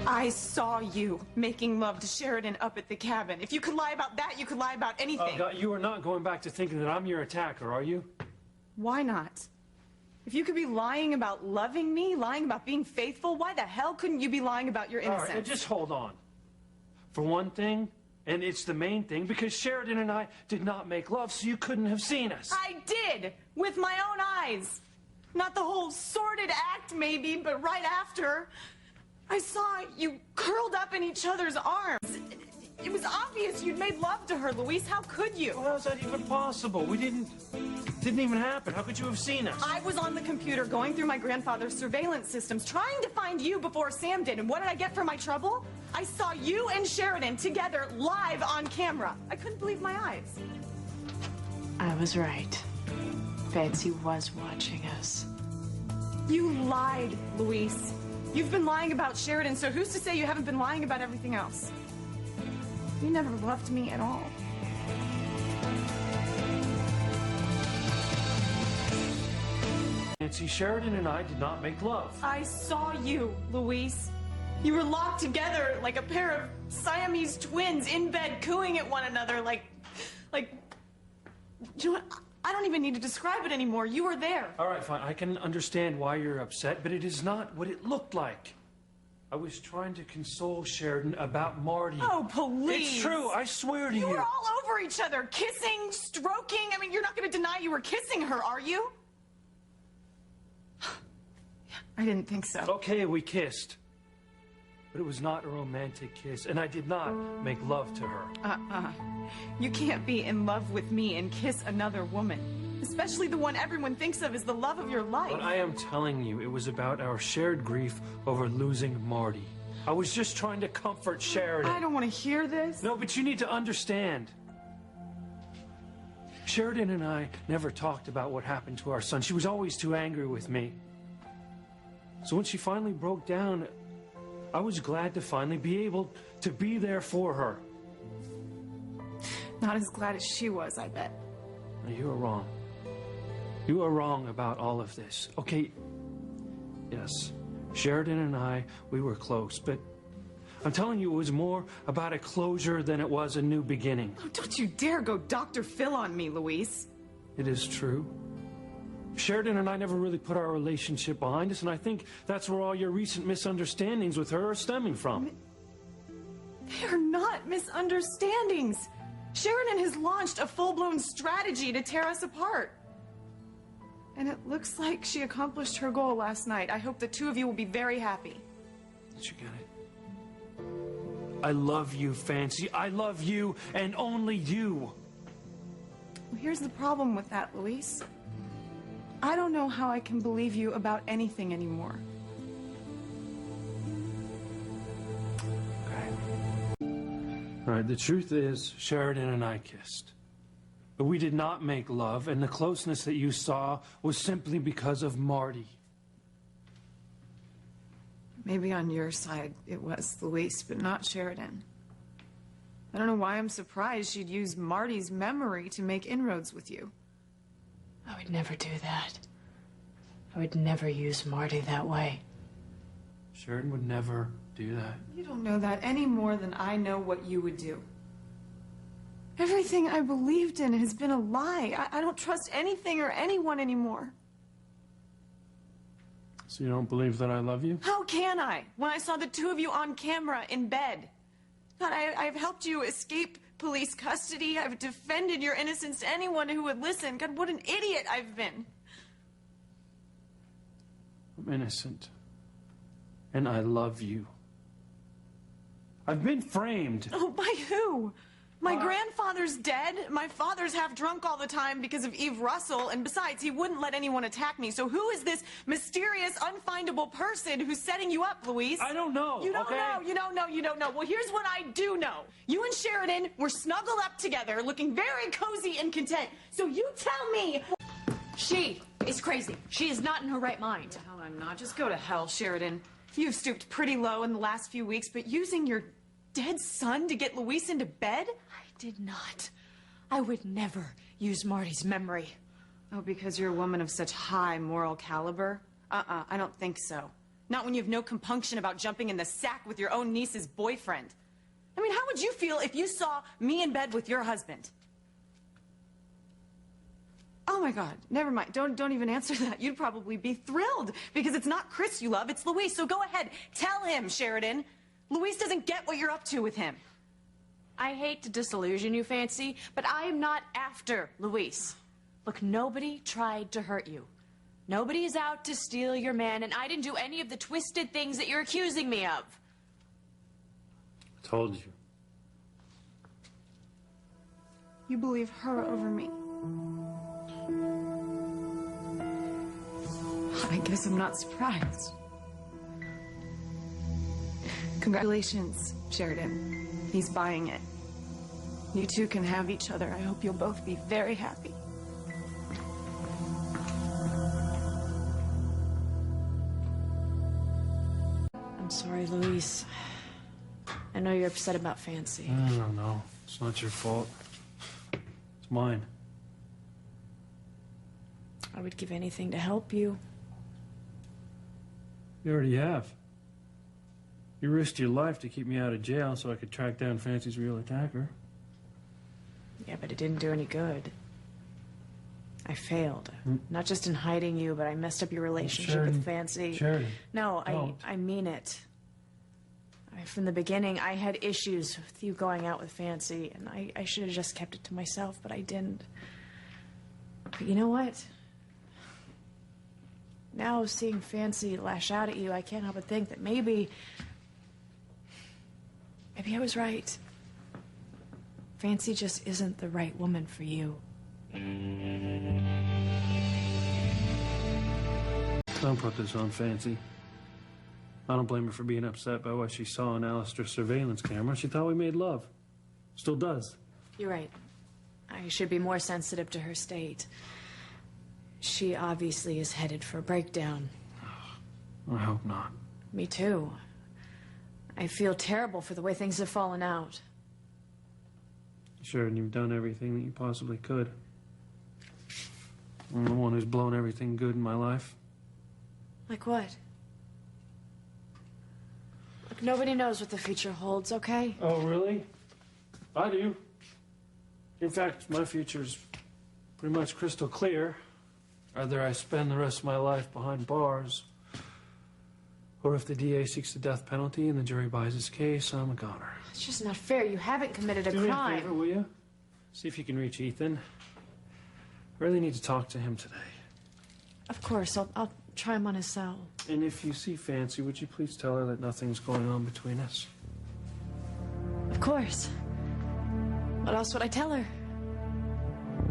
I saw you making love to Sheridan up at the cabin. If you could lie about that, you could lie about anything. You are not going back to thinking that I'm your attacker, are you? Why not? If you could be lying about loving me, lying about being faithful, why the hell couldn't you be lying about your innocence? All right, just hold on. For one thing, and it's the main thing, because Sheridan and I did not make love, so you couldn't have seen us. I did! With my own eyes! Not the whole sordid act, maybe, but right after, I saw you curled up in each other's arms. It was obvious you'd made love to her, Luis. How could you? Well, how's that even possible? It didn't even happen. How could you have seen us? I was on the computer going through my grandfather's surveillance systems, trying to find you before Sam did. And what did I get for my trouble? I saw you and Sheridan together live on camera. I couldn't believe my eyes. I was right. Fancy was watching us. You lied, Luis. You've been lying about Sheridan, so who's to say you haven't been lying about everything else? You never loved me at all. Nancy, Sheridan and I did not make love. I saw you, Luis. You were locked together like a pair of Siamese twins in bed cooing at one another like, you know what? I don't even need to describe it anymore. You were there. All right, fine. I can understand why you're upset, but it is not what it looked like. I was trying to console Sheridan about Marty. Oh, please. It's true. I swear to you. You were all over each other, kissing, stroking. I mean, you're not going to deny you were kissing her, are you? I didn't think so. Okay, we kissed. But it was not a romantic kiss, and I did not make love to her. You can't be in love with me and kiss another woman. Especially the one everyone thinks of as the love of your life. But I am telling you, it was about our shared grief over losing Marty. I was just trying to comfort Sheridan. I don't want to hear this. No, but you need to understand. Sheridan and I never talked about what happened to our son. She was always too angry with me. So when she finally broke down, I was glad to finally be able to be there for her. Not as glad as she was, I bet. You are wrong. You are wrong about all of this. Okay, yes, Sheridan and I, we were close, but I'm telling you, it was more about a closure than it was a new beginning. Oh, don't you dare go Dr. Phil on me, Luis. It is true. Sheridan and I never really put our relationship behind us, and I think that's where all your recent misunderstandings with her are stemming from. They are not misunderstandings. Sheridan has launched a full-blown strategy to tear us apart. And it looks like she accomplished her goal last night. I hope the two of you will be very happy. Did you get it? I love you, Fancy. I love you, and only you. Well, here's the problem with that, Luis. I don't know how I can believe you about anything anymore. Okay. All right, the truth is, Sheridan and I kissed. But we did not make love, and the closeness that you saw was simply because of Marty. Maybe on your side it was, Luis, but not Sheridan. I don't know why I'm surprised she'd use Marty's memory to make inroads with you. I would never do that. I would never use Marty that way. Sheridan would never do that. You don't know that any more than I know what you would do. Everything I believed in has been a lie. I don't trust anything or anyone anymore. So you don't believe that I love you? How can I, when I saw the two of you on camera in bed? God, I've helped you escape police custody. I've defended your innocence to anyone who would listen. God, what an idiot I've been. I'm innocent. And I love you. I've been framed. Oh, by who? My grandfather's dead. My father's half drunk all the time because of Eve Russell. And besides, he wouldn't let anyone attack me. So who is this mysterious, unfindable person who's setting you up, Luis? I don't know. You don't know. You don't know. You don't know. Well, here's what I do know. You and Sheridan were snuggled up together, looking very cozy and content. So you tell me. She is crazy. She is not in her right mind. Hell, I'm not. Just go to hell, Sheridan. You've stooped pretty low in the last few weeks, but using your dead son to get Luis into bed? I did not. I would never use Marty's memory. Oh, because you're a woman of such high moral caliber? I don't think so. Not when you have no compunction about jumping in the sack with your own niece's boyfriend. I mean, how would you feel if you saw me in bed with your husband? Oh my God, never mind. Don't even answer that. You'd probably be thrilled because it's not Chris you love, it's Luis. So go ahead, tell him, Sheridan. Luis doesn't get what you're up to with him. I hate to disillusion you, Fancy, but I am not after Luis. Look, nobody tried to hurt you. Nobody is out to steal your man, and I didn't do any of the twisted things that you're accusing me of. I told you. You believe her over me. I guess I'm not surprised. Congratulations, Sheridan. He's buying it. You two can have each other. I hope you'll both be very happy. I'm sorry, Luis. I know you're upset about Fancy. No. It's not your fault. It's mine. I would give anything to help you. You already have. You risked your life to keep me out of jail so I could track down Fancy's real attacker. Yeah, but it didn't do any good. I failed. Not just in hiding you, but I messed up your relationship with Fancy. Sheridan. No, Don't. I mean it. From the beginning, I had issues with you going out with Fancy, and I should have just kept it to myself, but I didn't. But you know what? Now, seeing Fancy lash out at you, I can't help but think that maybe I was right. Fancy just isn't the right woman for you. Don't put this on Fancy. I don't blame her for being upset by what she saw on Alistair's surveillance camera. She thought we made love. Still does. You're right. I should be more sensitive to her state. She obviously is headed for a breakdown. I hope not. Me too. I feel terrible for the way things have fallen out. Sure, and you've done everything that you possibly could. I'm the one who's blown everything good in my life. Like what? Look, nobody knows what the future holds, okay? Oh, really? I do. In fact, my future's pretty much crystal clear. Either I spend the rest of my life behind bars, or if the DA seeks the death penalty and the jury buys his case, I'm a goner. It's just not fair. You haven't committed a Do me a crime. favor, will you? See if you can reach Ethan. I really need to talk to him today. Of course, I'll try him on his cell. And if you see Fancy, would you please tell her that nothing's going on between us? Of course. What else would I tell her?